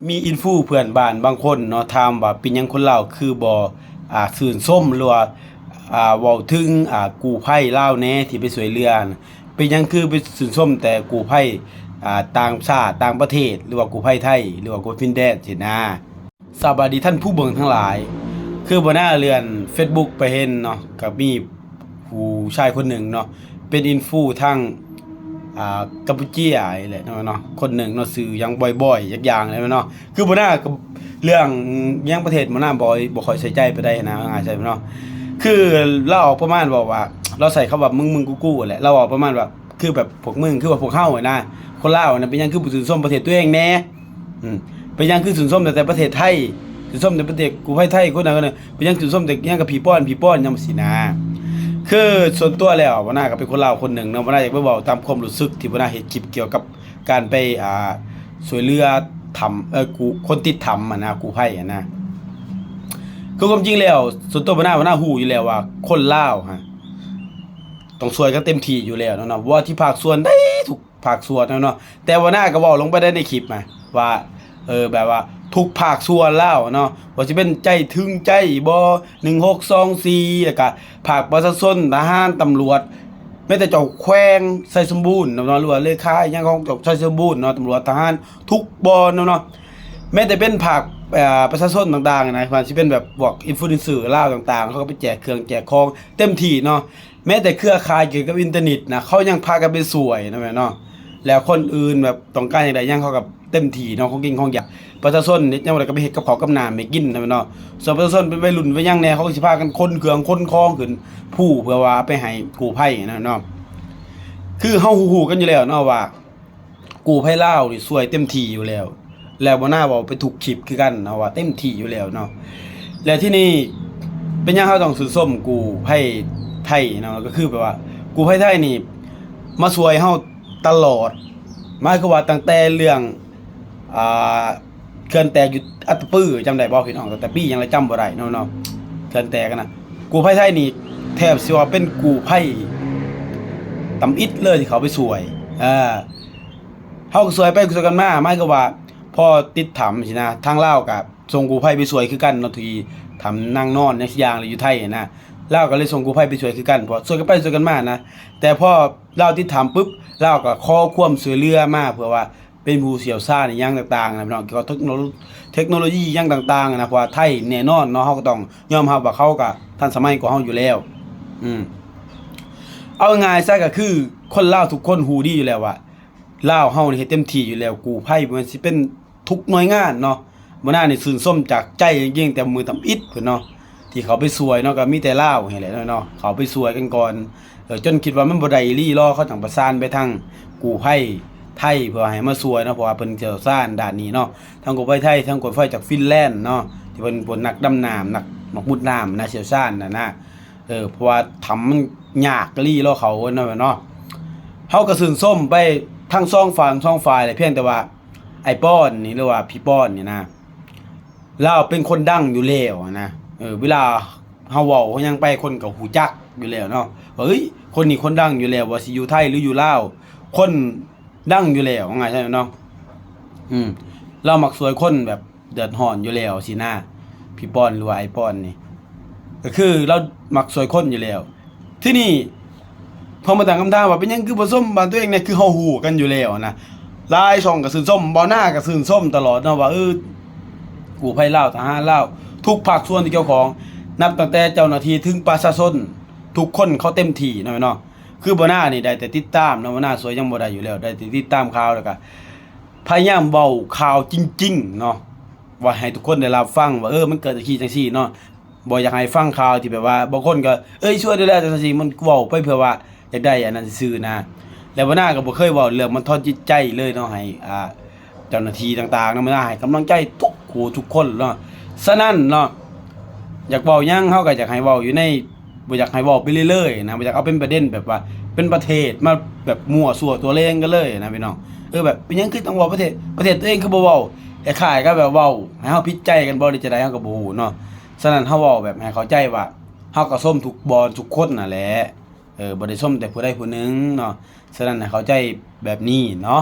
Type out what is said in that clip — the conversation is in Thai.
มีอินฟูเพื่อนบ้านบางคนเนาะถามว่าเป็นหยังคนลาวคือบ่ชื่นชมหรือว่าเว้าถึงกู้ภัยลาวแหน่ที่ไปช่วยเหลือน่ะเป็นหยังคือไปชื่นชมแต่กู้ภัยต่างชาติต่างประเทศหรือว่ากู้ภัยไทยหรือว่ากู้ฟินแดนซี้นะสวัสดีท่านผู้เบิ่งทั้งหลายคือบ่น่าเลื่อนเฟซบุ๊กไปเห็นเนาะก็มีผู้ชายคนหนึ่งเนาะเป็นอินฟูทางกัมพูเชียนี่แหละเนาะคนหนึ่งเนาะสื่อหยังบ่อยๆอย่างๆเลยเนาะคือบ่น่าก็เรื่องหยังประเทศบ่น่าบ่ค่อยใส่ใจไปได้นะง่ายใช่เนาะคือเราออกประมาณบอกว่าเราใส่คำว่ามึงกูแหละเราออกประมาณว่าคือแบบพวกมึงคือว่าพวกเฮาอะนะคนลาวน่ะเป็นหยังคือบ่ชื่นชมประเทศตัวเองแหน่เป็นหยังคือชื่นชมแต่ประเทศไทยชื่นชมแต่ประเทศกู้ภัยไทยคนนั้นคนนึงเป็นหยังชื่นชมแต่หยังกับผีป้อนจังซี่นะคือส่วนตัวแล้วบ่น่าก็เป็นคนลาวคนหนึ่งเนาะบ่น่าอยากไปเว้าตามความรู้สึกที่บ่น่าเฮ็ดคลิปเกี่ยวกับการไปช่วยเหลือถ้ำกูคนติดถ้ำอะนะกู้ภัยอะนะคือความจริงแล้วส่วนตัวบ่น่าฮู้อยู่แล้วว่าคนลาวฮะต้องช่วยกันเต็มที่อยู่แล้วเนาะว่าที่ภาคส่วนใดทุกภาคส่วนเนาะแต่ว่าน่าก็เว้าลงไปได้ในคลิปมาว่าแบบว่าทุกภาคส่วนลาวเนาะว่าสิเป็นใจถึงใจบ่1624แล้วก็ภาคประชาชนทหารตำรวจแม้แต่เจ้าแขวงไสสมบูรณ์เนาะหรือว่าเลขาอิหยังของเจ้าไสสมบูรณ์เนาะตำรวจทหารทุกบ่เนาะแม้แต่เป็นภาคประชาชนต่างๆนะว่าสิเป็นแบบพวกอินฟลูเอนเซอร์ลาวต่างๆเขาก็ไปแจกเครื่องแจกของเต็มที่เนาะแม้แต่เครือข่ายเกี่ยวกับอินเทอร์เน็ตนะเขายังพากันไปสวยนะแม่เนาะแล้วคนอื่นแบบต้องการอย่างใดยังเขากับเต็มที่เนาะของกินของอยากประชาชนนี่ยังบ่ได้ก็ไปเฮ็ดกับข้าวกับน้ำให้กินนะแม่เนาะส่วนประชาชนเป็นวัยรุ่นวัยยังแน่เขาก็สิพากันขนเครื่องขนของขึ้นผู้เพื่อว่าไปให้กู้ภัยนะเนาะคือเฮาฮู้ๆกันอยู่แล้วเนาะว่ากู้ภัยลาวนี่ช่วยเต็มที่อยู่แล้วแล้วบ่น่าเว้าไปทุกคลิปคือกันเนาะว่าเต็มที่อยู่แล้วเนาะแล้วที่นี่เป็นหยังเราต้องชื่นชมกู้ภัยไทยเนาะก็คือแบบว่ากู้ภัยไทยนี่มาช่วยเฮาตลอดหมายความว่าตั้งแต่เรื่องอ่าเขื่อนแตกอยู่อัตตปือจำได้บ่พี่น้องตั้งแต่ปีหยังเลยจำบ่ได้เนาะเขื่อนแตกกันน่ะกู้ภัยไทยนี่แทบสิว่าเป็นกู้ภัยตำอิฐเลยที่เขาไปช่วยเฮาก็ช่วยไปช่วยกันมาหมายความว่าพอติดถ้ำสินะทางลาวก็ส่งกู้ภัยไปช่วยคือกันเนาะที่ถ้ำนางนอนจังซี่อย่างเลยอยู่ไทยนะลาวก็เลยส่งกู้ภัยไปช่วยคือกันเพราะช่วยกันไปช่วยกันมานะแต่พอลาวติดถ้ำปึ๊บลาวก็ขอความช่วยเหลือมาเพื่อว่าเป็นผู้เชี่ยวชาญในหยังต่างๆนะพี่น้องเกี่ยวกับเทคโนโลยีหยังต่างๆนะเพราะว่าไทยแน่นอนเนาะเฮาก็ต้องยอมรับว่าเขาก็ทันสมัยกว่าเฮาอยู่แล้วเอาง่ายๆซะก็คือคนลาวทุกคนฮู้ดีอยู่แล้วว่าลาวเฮานี่เฮ็ดเต็มที่อยู่แล้วกู้ภัยบ่ว่าสิเป็นทุกหน่วยงานเนาะบ่น่านี่ชื่นชมจากใจจริงๆแต่มือตำอิฐพุ่นเนาะที่เขาไปช่วยเนาะก็มีแต่ลาวนี่แหละเนาะเขาไปช่วยกันก่อนจนคิดว่ามันบ่ได้อีหลีรอเขาจังประสานไปทางกู้ภัยไทยเพื่อให้มาช่วยเนาะเพราะว่าเพิ่นเชี่ยวชาญด้านนี้เนาะทั้งกู้ภัยไทยทั้งกู้ภัยจากฟินแลนด์เนาะที่เพิ่นเป็นนักดำน้ำนักมุดน้ำนะเชี่ยวชาญนะเพราะว่าทำมันยากอีหลีรอเขาเนาะเฮาก็ชื่นชมไปทั้ง2 ฝ่ายเลยเพียงแต่ว่าไอ้ป้อนนี่หรือว่าพี่ป้อนนี่นะเราเป็นคนดังอยู่แล้วนะเวลาเฮาเว้าเฮายังไปคนก็ฮู้จักอยู่แล้วเนาะเฮ้ยคนนี้คนดังอยู่แล้วว่าสิอยู่ไทยหรืออยู่ลาวคนดังอยู่แล้วว่าไงใช่เนาะเรามักสวยคนแบบเดือดร้อนอยู่แล้วสินะพี่ป้อนหรือว่าไอ้ป้อนนี่ก็คือเรามักสวยคนอยู่แล้วที่นี่พอมาตั้งคำถามว่าเป็นหยังคือบ่ส้มบ้านตัวเองเนี่ยคือเฮาฮู้กันอยู่แล้วนะหลายช่องก็ชื่นชมบ่หน้าก็ชื่นชมตลอดเนาะว่ากู้ภัยลาวทหารลาวทุกภาคส่วนที่เกี่ยวข้องนับตั้งแต่เจ้าหน้าที่ถึงประชาชนทุกคนเขาเต็มที่เนาะคือบ่หน้านี่ได้แต่ติดตามเนาะบ่หน้าสวยยังบ่ได้อยู่แล้วได้แต่ติดตามข่าวแล้วก็พยายามเว้าข่าวจริงๆเนาะว่าให้ทุกคนได้รับฟังว่ามันเกิดจังซี่เนาะบ่อยากให้ฟังข่าวที่แบบว่าบางคนก็ช่วยได้แล้วจังซี่มันเว้าไปเพื่อว่าอยากได้อันนั้นซื่อๆนะแล้วบ่หน้าก็บ่เคยเว้าเรื่องมันทอนจิตใจเลยเนาะให้เจ้าหน้าที่ต่างๆเนาะบ่หน้าให้กำลังใจทุกคนเนาะฉะนั้นเนาะอยากเว้าหยังเฮาก็อยากให้เว้าอยู่ในบ่อยากให้เว้าไปเรื่อยๆนะบ่อยากเอาเป็นประเด็นแบบว่าเป็นประเทศมาแบบมั่วซั่วตัวเลงกันเลยนะพี่น้องแบบเป็นหยังคือต้องเว้าประเทศตัวเองคือบ่เว้าคล้ายๆก็แบบเว้าให้เฮาผิดใจกันบ่ได้จะได้เฮาก็บ่ฮู้เนาะฉะนั้นเฮาเว้าแบบให้เข้าใจว่าเฮาก็ส้มทุกบอนทุกคนนั่นแหละบ่ได้ส้มแต่ผู้ใดผู้หนึ่งเนาะฉะนั้นให้เข้าใจแบบนี้เนาะ